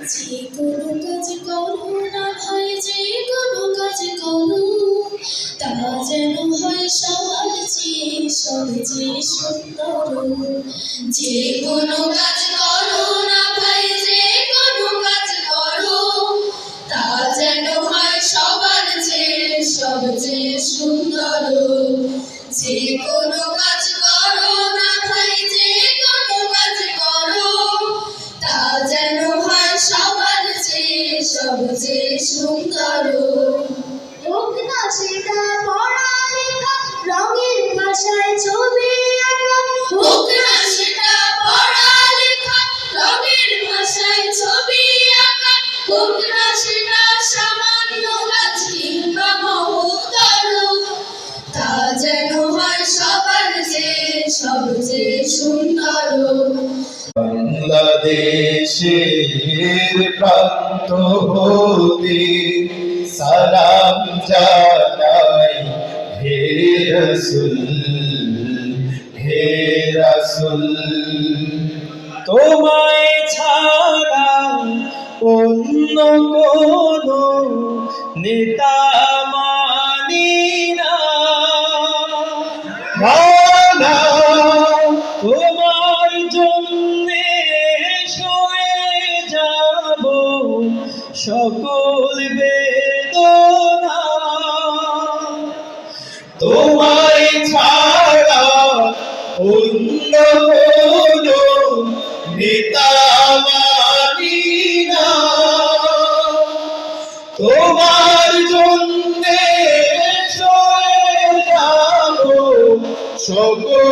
যে কোনো কাজ করো না ভাই, যে কোনো কাজ করো, তা যেন হয় সবার চেয়ে সবচেয়ে সুন্দর। যে কোনো কাজ করো না ভাই, যে কোনো কাজ করো, তা যেন হয় সবার চেয়ে সবচেয়ে সুন্দর। যে কোনো কাজ করো না ভাই, যে কোনো কাজ করো, তা যেন হয় সবার চেয়ে সবচেয়ে সুন্দর। হোক না সেটা পড়ালেখা, রঙের ভাষায় ছবি আঁকা, হোক না সেটা পড়ালেখা, রঙের ভাষায় ছবি আঁকা, হোক না সেটা সামান্য কাজ কিংবা মহত্তর, তা যেন হয় সবার চেয়ে সবচেয়ে সুন্দর। বাংলাদেশের প্রান্ত হতে সালাম জানাই হে রাসূল, হে রাসূল। তোমায় ছাড়া অন্য কোনো নেতা মানি না, না, তোমার জন্যে সয়ে যাব সকল বেদনা। তোমায় ছাড়া অন্য কোনো নেতা মানি না, তোমার জন্যে সয়ে যাব সকল